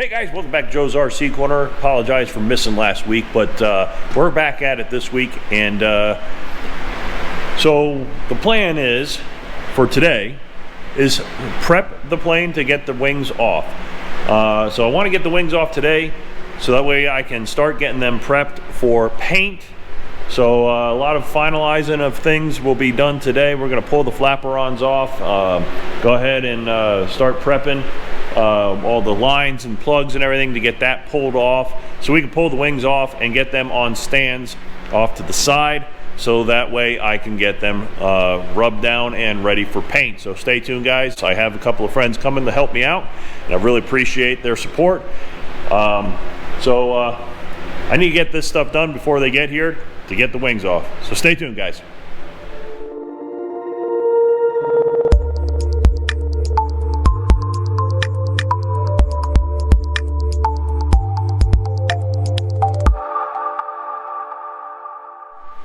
Hey guys, welcome back to Joe's RC Corner. Apologize for missing last week, but we're back at it this week. And so the plan is for today is prep the plane to get the wings off. So I want to get the wings off today so that way I can start getting them prepped for paint. So a lot of finalizing of things will be done today. We're going to pull the flaperons off, go ahead and start prepping all the lines and plugs and everything to get that pulled off so we can pull the wings off and get them on stands off to the side, so that way I can get them rubbed down and ready for paint. So stay tuned, guys. I have a couple of friends coming to help me out and I really appreciate their support. I need to get this stuff done before they get here to get the wings off. So stay tuned, guys.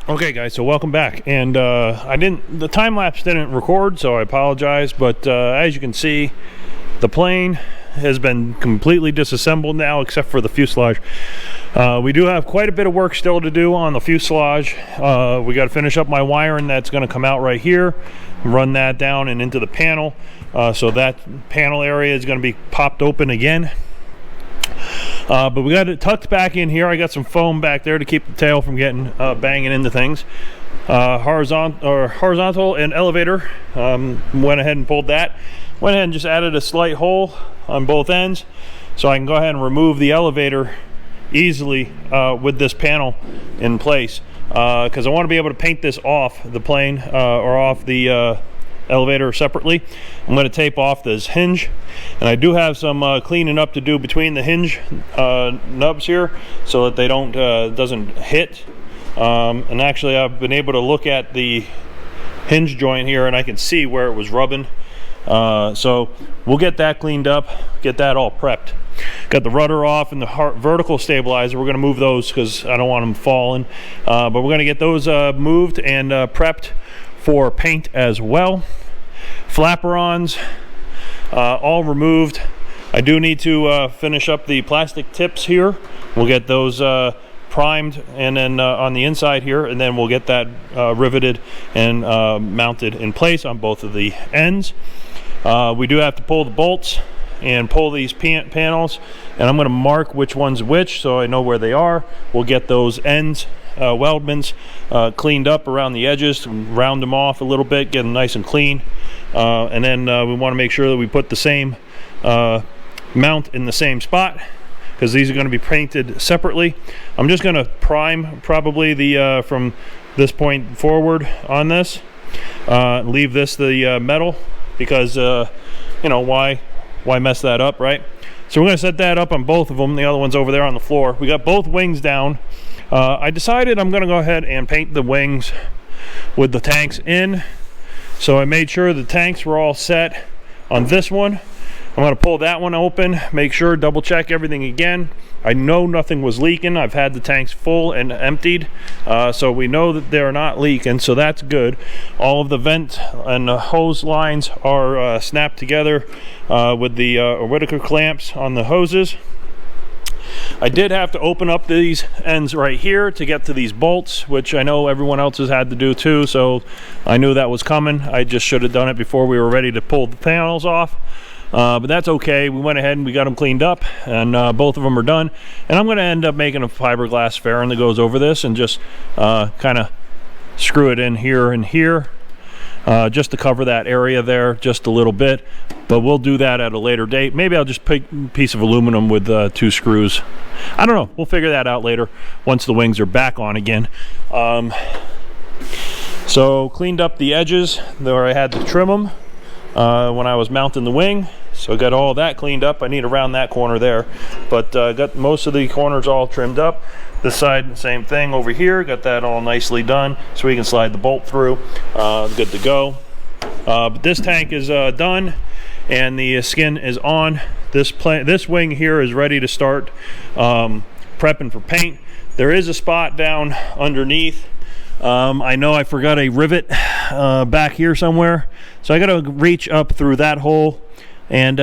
Okay guys, so welcome back. And the time lapse didn't record, so I apologize, but as you can see, the plane has been completely disassembled now except for the fuselage. We do have quite a bit of work still to do on the fuselage. We got to finish up my wiring that's going to come out right here, run that down and into the panel, so that panel area is going to be popped open again. But we got it tucked back in here. I got some foam back there to keep the tail from getting banging into things. Horizontal and elevator, went ahead and pulled that. Went ahead and just added a slight hole on both ends so I can go ahead and remove the elevator easily with this panel in place, because I want to be able to paint this off the plane or off the elevator separately. I'm going to tape off this hinge, and I do have some cleaning up to do between the hinge nubs here so that they don't doesn't hit. And actually I've been able to look at the hinge joint here and I can see where it was rubbing. So we'll get that cleaned up, get that all prepped. Got the rudder off and the vertical stabilizer. We're going to move those because I don't want them falling, but we're going to get those moved and prepped for paint as well. Flaperons all removed. I do need to finish up the plastic tips here. We'll get those primed, and then on the inside here, and then we'll get that riveted and mounted in place on both of the ends. We do have to pull the bolts and pull these panels, and I'm going to mark which one's which so I know where they are. We'll get those ends weldments cleaned up around the edges, round them off a little bit, get them nice and clean, and then we want to make sure that we put the same mount in the same spot, because these are going to be painted separately. I'm just going to prime probably the from this point forward on this, leave this the metal, because you know, why mess that up, right? So we're going to set that up on both of them. The other one's over there on the floor. We got both wings down. I decided I'm going to go ahead and paint the wings with the tanks in. So I made sure the tanks were all set on this one. I'm going to pull that one open, make sure, double check everything again. I know nothing was leaking. I've had the tanks full and emptied, so we know that they're not leaking, so that's good. All of the vent and the hose lines are snapped together with the Whittaker clamps on the hoses. I did have to open up these ends right here to get to these bolts, which I know everyone else has had to do too, so I knew that was coming. I just should have done it before we were ready to pull the panels off. But that's okay. We went ahead and we got them cleaned up, and both of them are done. And I'm going to end up making a fiberglass fairing that goes over this and just kind of screw it in here and here, just to cover that area there just a little bit. But we'll do that at a later date. Maybe I'll just pick a piece of aluminum with 2 screws. I don't know. We'll figure that out later once the wings are back on again. So cleaned up the edges where I had to trim them when I was mounting the wing. So I got all that cleaned up. I need to round that corner there, but got most of the corners all trimmed up. This side, same thing over here. Got that all nicely done so we can slide the bolt through. Good to go. But this tank is done and the skin is on. This wing here is ready to start prepping for paint. There is a spot down underneath. I know I forgot a rivet back here somewhere, so I got to reach up through that hole and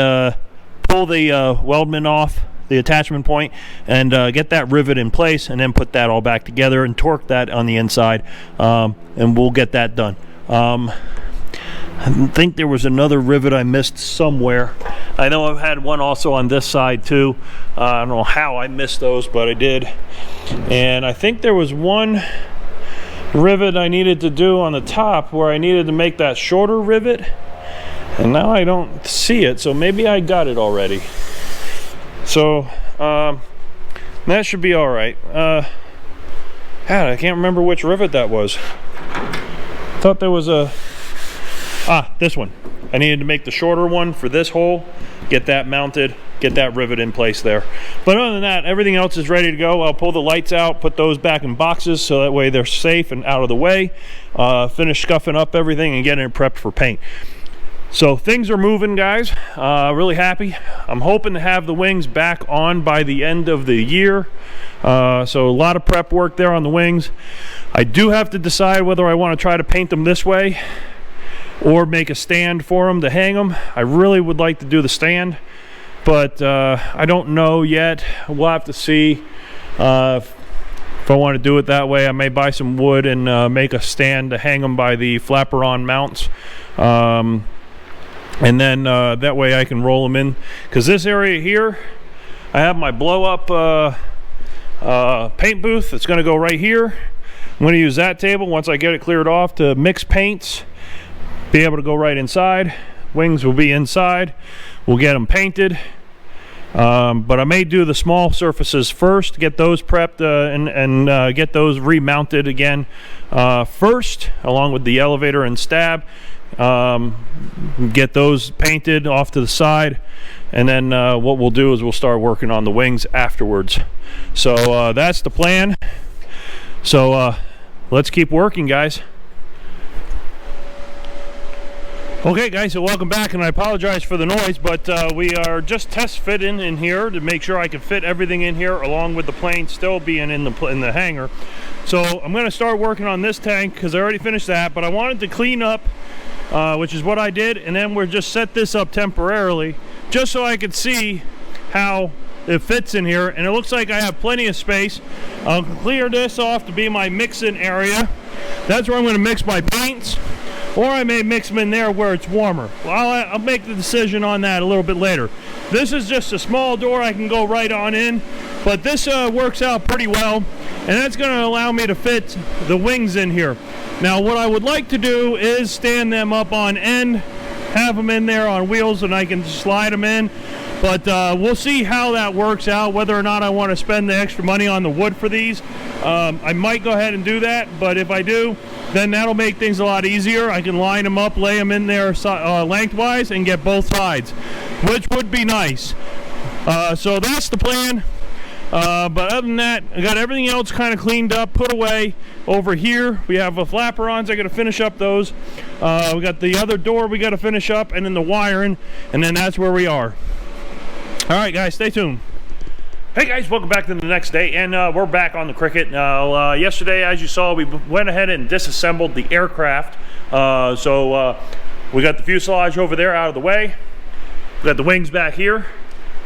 pull the weldment off the attachment point, and get that rivet in place, and then put that all back together and torque that on the inside, and we'll get that done. I think there was another rivet I missed somewhere. I know I've had one also on this side too. I don't know how I missed those, but I did. And I think there was one rivet I needed to do on the top where I needed to make that shorter rivet, and now I don't see it, so maybe I got it already. So that should be all right. God, I can't remember which rivet that was. Thought there was a this one. I needed to make the shorter one for this hole, get that mounted, get that rivet in place there. But other than that, everything else is ready to go. I'll pull the lights out, put those back in boxes so that way they're safe and out of the way. Finish scuffing up everything and getting it prepped for paint. So things are moving, guys. Really happy. I'm hoping to have the wings back on by the end of the year. So a lot of prep work there on the wings. I do have to decide whether I want to try to paint them this way or make a stand for them to hang them. I really would like to do the stand, but I don't know yet. We'll have to see if I want to do it that way. I may buy some wood and make a stand to hang them by the flapper-on mounts, and then that way I can roll them in, because this area here, I have my blow-up paint booth. It's going to go right here. I'm going to use that table once I get it cleared off to mix paints, be able to go right inside. Wings will be inside. We'll get them painted, but I may do the small surfaces first, get those prepped and get those remounted again first, along with the elevator and stab. Get those painted off to the side, and then what we'll do is we'll start working on the wings afterwards. So that's the plan. So let's keep working, guys. Okay, guys, so welcome back, and I apologize for the noise, but we are just test fitting in here to make sure I can fit everything in here, along with the plane still being in the hangar. So I'm going to start working on this tank because I already finished that, but I wanted to clean up, which is what I did, and then we'll just set this up temporarily just so I could see how it fits in here. And it looks like I have plenty of space. I'll clear this off to be my mixing area. That's where I'm going to mix my paints, or I may mix them in there where it's warmer. Well, I'll make the decision on that a little bit later. This is just a small door I can go right on in, but this works out pretty well, and that's going to allow me to fit the wings in here. Now, what I would like to do is stand them up on end, have them in there on wheels, and I can slide them in. But we'll see how that works out, whether or not I want to spend the extra money on the wood for these. I might go ahead and do that, but if I do, then that'll make things a lot easier. I can line them up, lay them in there lengthwise, and get both sides, which would be nice. So that's the plan. But other than that, I got everything else kind of cleaned up, put away. Over here, we have a flapper-ons. I got to finish up those. We got the other door we got to finish up, and then the wiring, and then that's where we are. All right, guys, stay tuned. Hey guys, welcome back to the next day, and we're back on the Cricket. Now, yesterday, as you saw, we went ahead and disassembled the aircraft. So we got the fuselage over there out of the way. We got the wings back here.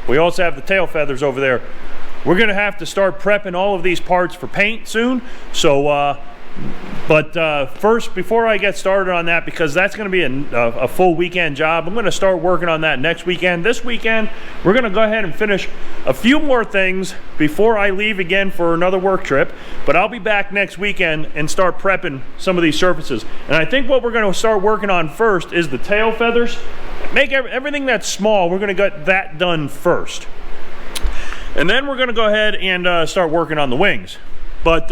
We also have the tail feathers over there. We're gonna have to start prepping all of these parts for paint soon. So, first, before I get started on that, because that's going to be a full weekend job, I'm going to start working on that next weekend. This weekend, we're going to go ahead and finish a few more things before I leave again for another work trip. But I'll be back next weekend and start prepping some of these surfaces. And I think what we're going to start working on first is the tail feathers. Make everything that's small, we're going to get that done first. And then we're going to go ahead and start working on the wings. But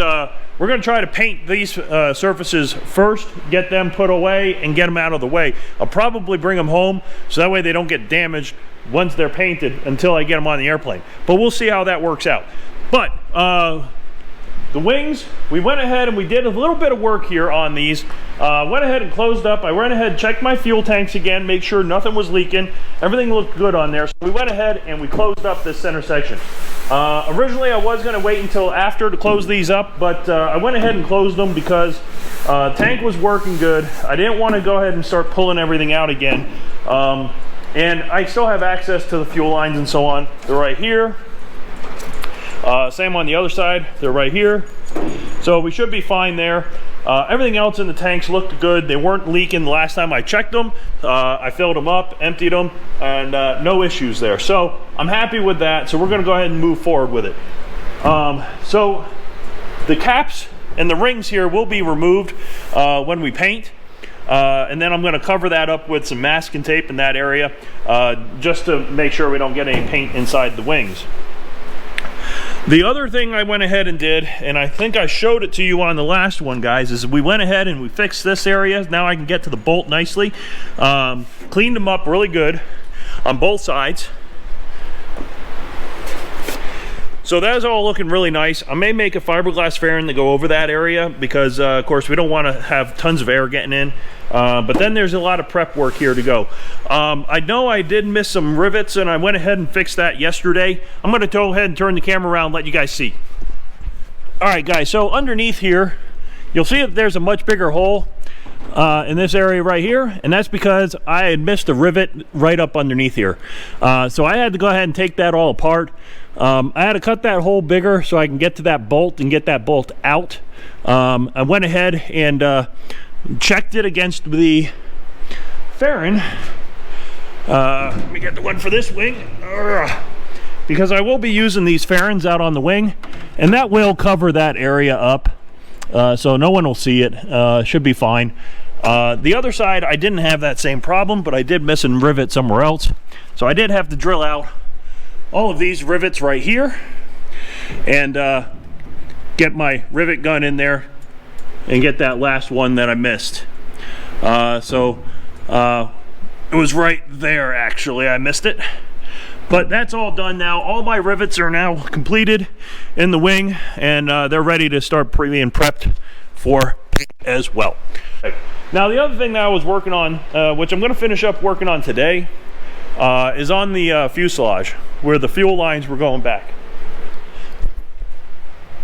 we're going to try to paint these surfaces first, get them put away, and get them out of the way. I'll probably bring them home so that way they don't get damaged once they're painted until I get them on the airplane. But we'll see how that works out. But the wings, we went ahead and we did a little bit of work here on these. Went ahead and closed up. I went ahead and checked my fuel tanks again, make sure nothing was leaking. Everything looked good on there. So we went ahead and we closed up this center section. Originally I was going to wait until after to close these up, but I went ahead and closed them because tank was working good. I didn't want to go ahead and start pulling everything out again. And I still have access to the fuel lines and so on. They're right here. Same on the other side, they're right here. So we should be fine there. Everything else in the tanks looked good. They weren't leaking the last time I checked them. I filled them up, emptied them, and no issues there. So I'm happy with that. So we're gonna go ahead and move forward with it. So the caps and the rings here will be removed when we paint. And then I'm going to cover that up with some masking tape in that area just to make sure we don't get any paint inside the wings. The other thing I went ahead and did, and I think I showed it to you on the last one, guys, is we went ahead and we fixed this area. Now I can get to the bolt nicely. Cleaned them up really good on both sides. So that's all looking really nice. I may make a fiberglass fairing to go over that area because, of course, we don't want to have tons of air getting in. But then there's a lot of prep work here to go. I know I did miss some rivets, and I went ahead and fixed that yesterday. I'm going to go ahead and turn the camera around and let you guys see. All right, guys, so underneath here, you'll see that there's a much bigger hole in this area right here, and that's because I had missed a rivet right up underneath here. So I had to go ahead and take that all apart. I had to cut that hole bigger so I can get to that bolt and get that bolt out. I went ahead and checked it against the fairing. Let me get the one for this wing. Because I will be using these fairings out on the wing, and that will cover that area up. So no one will see it. Should be fine. The other side, I didn't have that same problem, but I did miss a rivet somewhere else. So I did have to drill out all of these rivets right here and get my rivet gun in there and get that last one that I missed. It was right there, actually. I missed it. But that's all done now. All my rivets are now completed in the wing, and they're ready to start being prepped for as well. Now, the other thing that I was working on, which I'm going to finish up working on today, is on the fuselage, where the fuel lines were going back.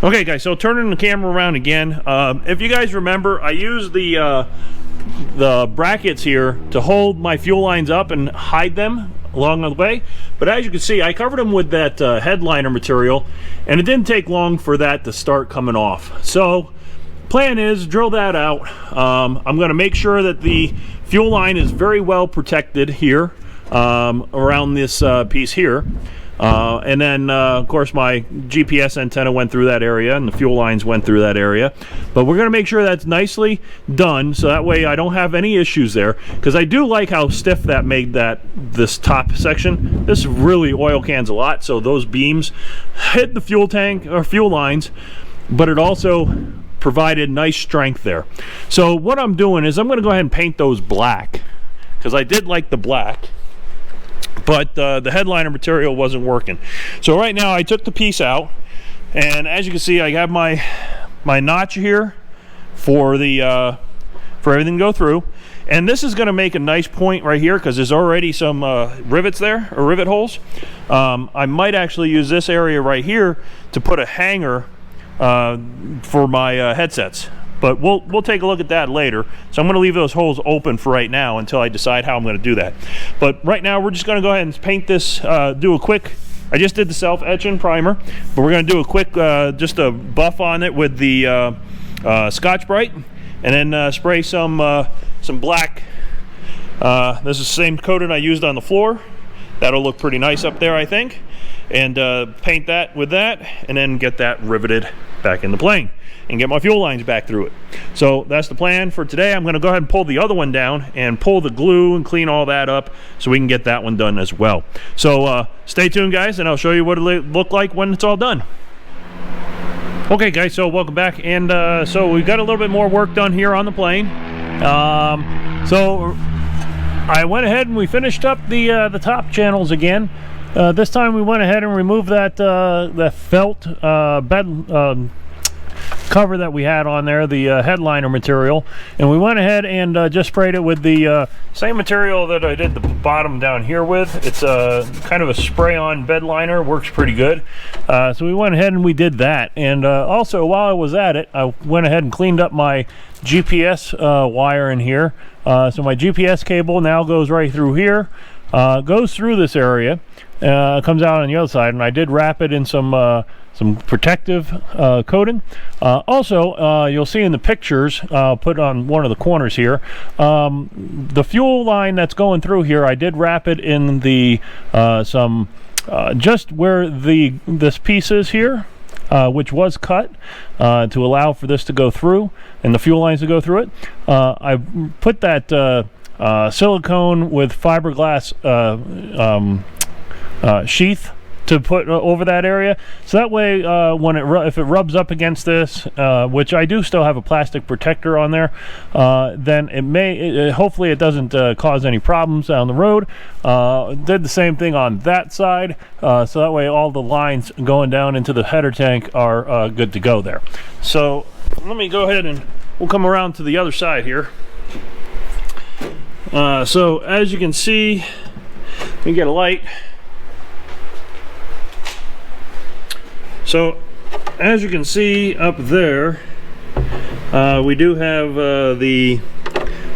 Okay, guys, so turning the camera around again. If you guys remember, I used the brackets here to hold my fuel lines up and hide them along the way. But as you can see, I covered them with that headliner material, and it didn't take long for that to start coming off. So plan is drill that out. I'm going to make sure that the fuel line is very well protected here around this piece here. And then of course my GPS antenna went through that area and the fuel lines went through that area, but we're going to make sure that's nicely done so that way I don't have any issues there, because I do like how stiff that made this top section. This really oil cans a lot, so those beams hit the fuel tank or fuel lines, but it also provided nice strength there. So what I'm doing is I'm going to go ahead and paint those black, because I did like the black, but the headliner material wasn't working. So right now I took the piece out, and as you can see, I have my notch here for the for everything to go through, and this is going to make a nice point right here because there's already some rivets there, or rivet holes. I might actually use this area right here to put a hanger for my headsets. But we'll take a look at that later. So I'm going to leave those holes open for right now until I decide how I'm going to do that. But right now we're just going to go ahead and paint this, do a quick, I just did the self-etching primer, but we're going to do a quick, just a buff on it with the Scotch-Brite, and then spray some black. This is the same coating I used on the floor. That'll look pretty nice up there, I think. And paint that with that, and then get that riveted back in the plane and get my fuel lines back through it. So that's the plan for today. I'm going to go ahead and pull the other one down and pull the glue and clean all that up so we can get that one done as well. So stay tuned, guys, and I'll show you what it'll look like when it's all done. Okay, guys, so welcome back, and so we've got a little bit more work done here on the plane. So I went ahead and we finished up the top channels again. This time we went ahead and removed that felt bed cover that we had on there, the headliner material, and we went ahead and just sprayed it with the same material that I did the bottom down here with. It's kind of a spray-on bed liner, works pretty good. So we went ahead and we did that, and also while I was at it, I went ahead and cleaned up my GPS wire in here. So my GPS cable now goes right through here, goes through this area, comes out on the other side, and I did wrap it in some protective coating. Also, you'll see in the pictures, I'll put on one of the corners here, the fuel line that's going through here, I did wrap it in the just where this piece is here, which was cut to allow for this to go through and the fuel lines to go through it. I put that silicone with fiberglass sheath to put over that area, so that way when if it rubs up against this, which I do still have a plastic protector on there, then it may hopefully it doesn't cause any problems down the road. Did the same thing on that side, so that way all the lines going down into the header tank are good to go there. So let me go ahead and we'll come around to the other side here. So as you can see, let me get a light. So as you can see up there, we do have the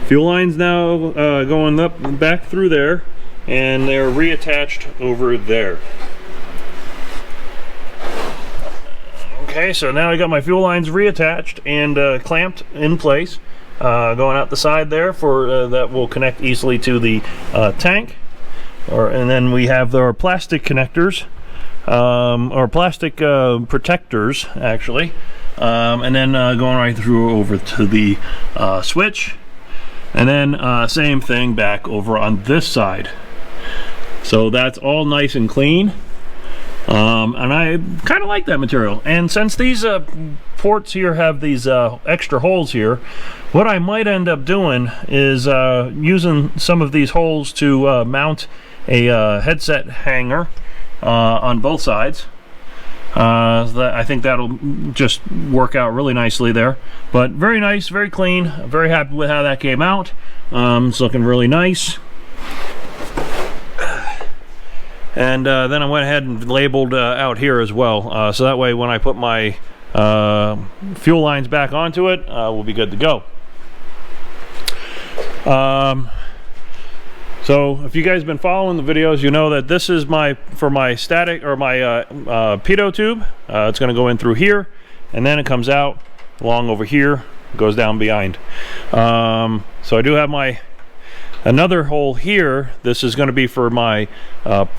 fuel lines now going up back through there, and they're reattached over there. Okay, so now I got my fuel lines reattached and clamped in place, going out the side there for that will connect easily to the tank. And then we have our plastic connectors, or plastic protectors actually, and then going right through over to the switch, and then same thing back over on this side. So that's all nice and clean, and I kind of like that material. And since these ports here have these extra holes here, what I might end up doing is using some of these holes to mount a headset hanger on both sides. So that, I think that'll just work out really nicely there. But very nice, very clean. I'm very happy with how that came out. It's looking really nice. And then I went ahead and labeled out here as well, so that way when I put my fuel lines back onto it, we'll be good to go. So if you guys have been following the videos, you know that this is for my static, or my pitot tube. It's going to go in through here, and then it comes out along over here, goes down behind. So I do have another hole here. This is going to be for my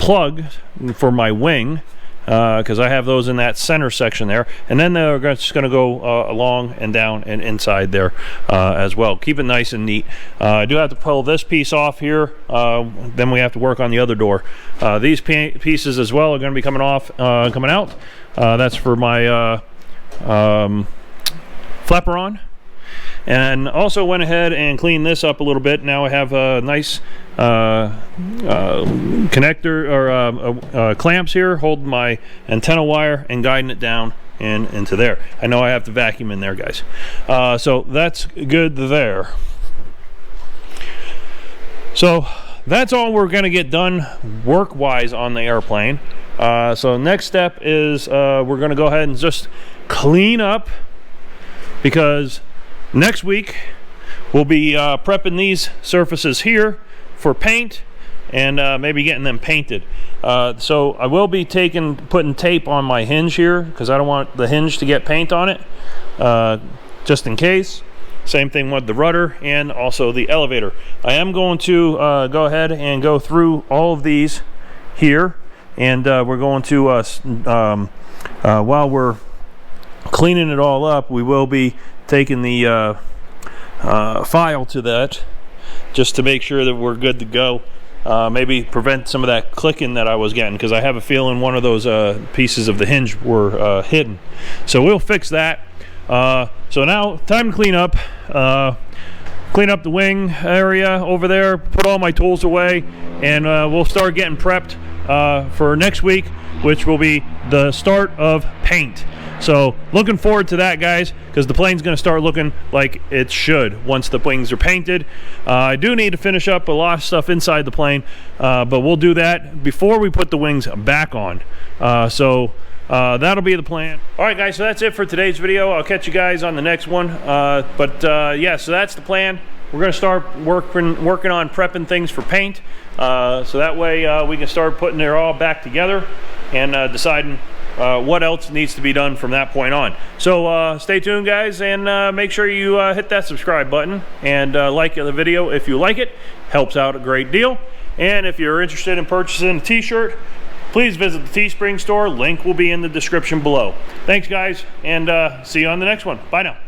plug for my wing, because I have those in that center section there, and then they're just going to go along and down and inside there as well. Keep it nice and neat. I do have to pull this piece off here, then we have to work on the other door. These pieces as well are going to be coming out. That's for my flaperon. And also went ahead and cleaned this up a little bit. Now I have a nice connector, or clamps here holding my antenna wire and guiding it down and into there. I know I have to vacuum in there, guys. So that's good there. So that's all we're going to get done work-wise on the airplane. So next step is we're going to go ahead and just clean up, because next week we'll be prepping these surfaces here for paint, and maybe getting them painted. So I will be putting tape on my hinge here, because I don't want the hinge to get paint on it, just in case. Same thing with the rudder and also the elevator. I am going to go ahead and go through all of these here, and we're going to while we're cleaning it all up, we will be taking the file to that, just to make sure that we're good to go. Maybe prevent some of that clicking that I was getting, because I have a feeling one of those pieces of the hinge were hidden. So we'll fix that. So now time to clean up. Clean up the wing area over there, put all my tools away, and we'll start getting prepped for next week, which will be the start of paint. So looking forward to that, guys, because the plane's going to start looking like it should once the wings are painted. I do need to finish up a lot of stuff inside the plane, but we'll do that before we put the wings back on. That'll be the plan. All right, guys, so that's it for today's video. I'll catch you guys on the next one. Yeah, so that's the plan. we're going to start working on prepping things for paint, so that way we can start putting it all back together and deciding what else needs to be done from that point on. So stay tuned, guys, and make sure you hit that subscribe button and like the video if you like it. Helps out a great deal. And if you're interested in purchasing a t-shirt, please visit the Teespring store. Link will be in the description below. Thanks, guys, and see you on the next one. Bye now.